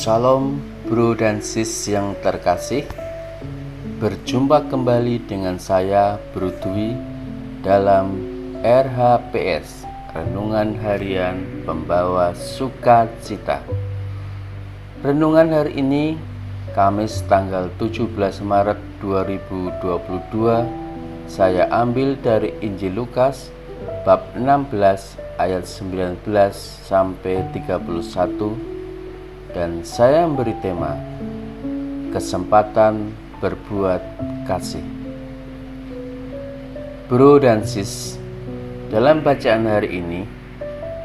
Shalom bro dan sis yang terkasih. Berjumpa kembali dengan saya Bro Dwi dalam RHPS, Renungan Harian Pembawa Sukacita. Renungan hari ini Kamis tanggal 17 Maret 2022. Saya ambil dari Injil Lukas bab 16 ayat 19 sampai 31. Dan saya memberi tema kesempatan berbuat kasih. Bro dan sis, dalam bacaan hari ini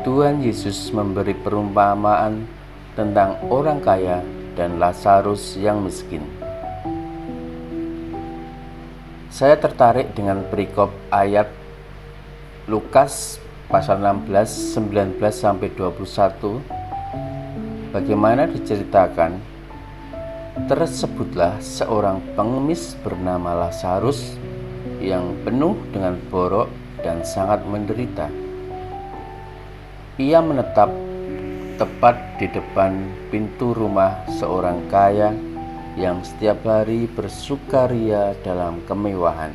Tuhan Yesus memberi perumpamaan tentang orang kaya dan Lazarus yang miskin. Saya tertarik dengan perikop ayat Lukas pasal 16, 19 sampai 21. Bagaimana diceritakan, tersebutlah seorang pengemis bernama Lazarus yang penuh dengan borok dan sangat menderita. Ia menetap tepat di depan pintu rumah seorang kaya yang setiap hari bersukaria dalam kemewahan.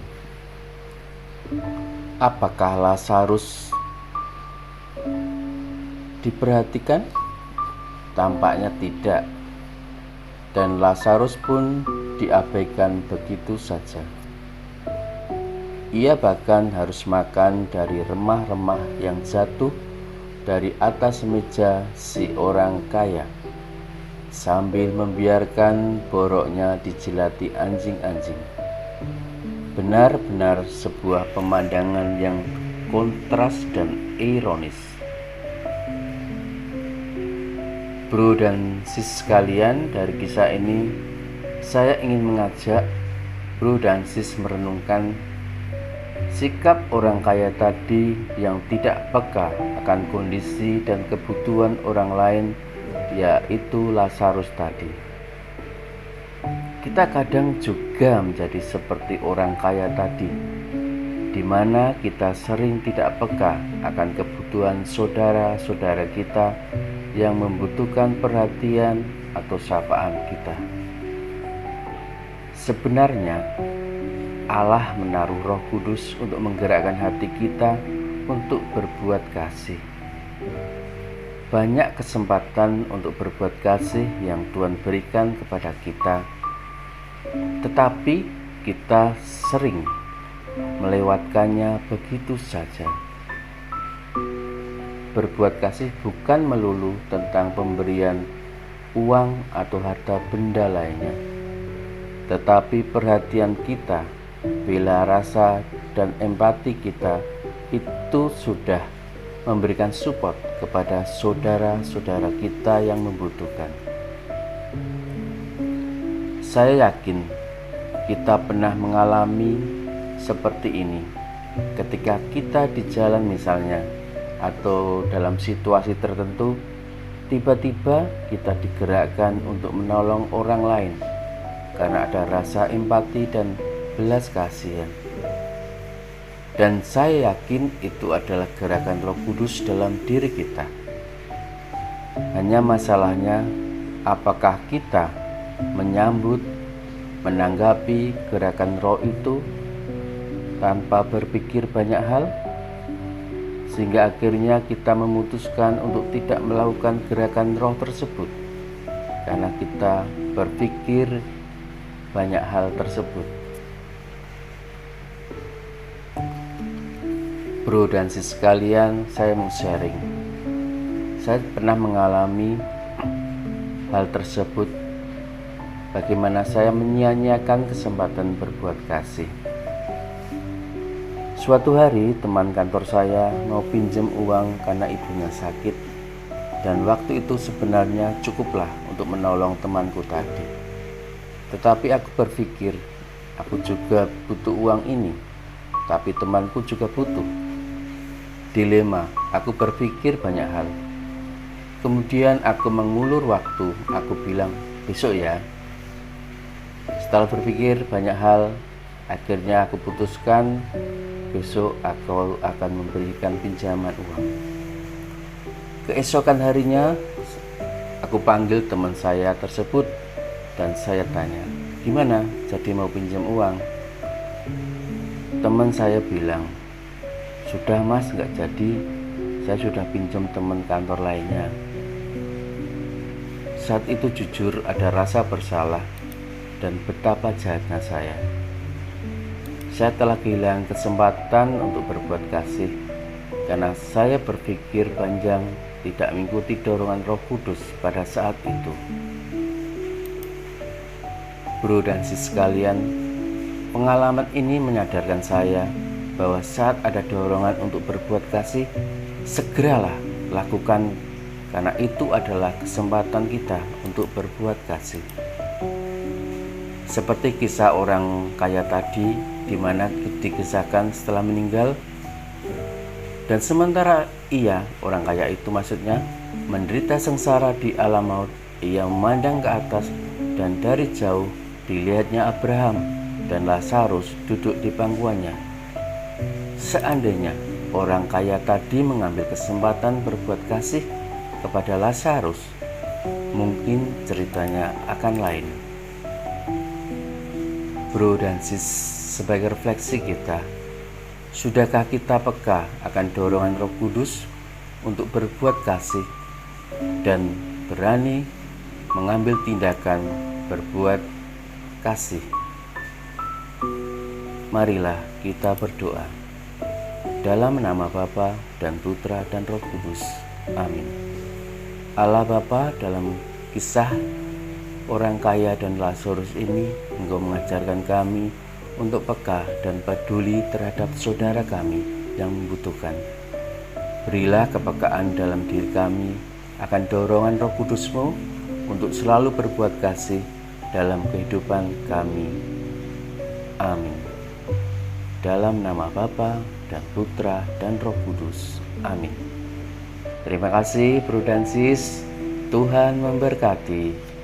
Apakah Lazarus diperhatikan? Tampaknya tidak, dan Lazarus pun diabaikan begitu saja. Ia bahkan harus makan dari remah-remah yang jatuh dari atas meja si orang kaya, sambil membiarkan boroknya dijilati anjing-anjing. Benar-benar sebuah pemandangan yang kontras dan ironis. Bro dan sis sekalian, dari kisah ini saya ingin mengajak bro dan sis merenungkan sikap orang kaya tadi yang tidak peka akan kondisi dan kebutuhan orang lain, yaitu Lazarus tadi. Kita kadang juga menjadi seperti orang kaya tadi, di mana kita sering tidak peka akan kebutuhan saudara-saudara kita yang membutuhkan perhatian atau sapaan kita. Sebenarnya Allah menaruh Roh Kudus untuk menggerakkan hati kita untuk berbuat kasih. Banyak kesempatan untuk berbuat kasih yang Tuhan berikan kepada kita, tetapi kita sering melewatkannya begitu saja. Berbuat kasih bukan melulu tentang pemberian uang atau harta benda lainnya, tetapi perhatian kita, bela rasa, dan empati kita itu sudah memberikan support kepada saudara-saudara kita yang membutuhkan. Saya yakin kita pernah mengalami seperti ini ketika kita di jalan misalnya, atau dalam situasi tertentu, tiba-tiba kita digerakkan untuk menolong orang lain karena ada rasa empati dan belas kasihan. Dan saya yakin itu adalah gerakan Roh Kudus dalam diri kita. Hanya masalahnya, apakah kita menyambut, menanggapi gerakan Roh itu tanpa berpikir banyak hal, sehingga akhirnya kita memutuskan untuk tidak melakukan gerakan Roh tersebut karena kita berpikir banyak hal tersebut. Bro dan sis sekalian, saya mau sharing. Saya pernah mengalami hal tersebut, bagaimana saya menyia-nyiakan kesempatan berbuat kasih. Suatu hari teman kantor saya mau pinjam uang karena ibunya sakit, dan waktu itu sebenarnya cukuplah untuk menolong temanku tadi. Tetapi aku berpikir, aku juga butuh uang ini, tapi temanku juga butuh. Dilema, aku berpikir banyak hal. Kemudian aku mengulur waktu, aku bilang, besok ya. Setelah berpikir banyak hal, akhirnya aku putuskan besok aku akan memberikan pinjaman uang. Keesokan harinya Aku panggil teman saya tersebut dan saya tanya, "Gimana? Jadi mau pinjam uang?" Teman saya bilang, "Sudah mas, nggak jadi. Saya sudah pinjam teman kantor lainnya." Saat itu jujur ada rasa bersalah dan betapa jahatnya saya. Saya telah kehilangan kesempatan untuk berbuat kasih karena saya berpikir panjang, tidak mengikuti dorongan Roh Kudus pada saat itu. Bro dan sis sekalian, pengalaman ini menyadarkan saya bahwa saat ada dorongan untuk berbuat kasih, segeralah lakukan karena itu adalah kesempatan kita untuk berbuat kasih. Seperti kisah orang kaya tadi, di mana dikisahkan setelah meninggal, dan sementara ia, orang kaya itu maksudnya, menderita sengsara di alam maut, ia memandang ke atas dan dari jauh dilihatnya Abraham dan Lazarus duduk di pangkuannya. Seandainya orang kaya tadi mengambil kesempatan berbuat kasih kepada Lazarus, mungkin ceritanya akan lain. Bro dan sis, sebagai refleksi kita, sudahkah kita peka akan dorongan Roh Kudus untuk berbuat kasih dan berani mengambil tindakan berbuat kasih? Marilah kita berdoa. Dalam nama Bapa dan Putra dan Roh Kudus. Amin. Allah Bapa, dalam kisah orang kaya dan Lazarus ini, Engkau mengajarkan kami untuk peka dan peduli terhadap saudara kami yang membutuhkan. Berilah kepekaan dalam diri kami akan dorongan Roh Kudus-Mu untuk selalu berbuat kasih dalam kehidupan kami. Amin. Dalam nama Bapa dan Putra dan Roh Kudus. Amin. Terima kasih Bro dan Sis. Tuhan memberkati.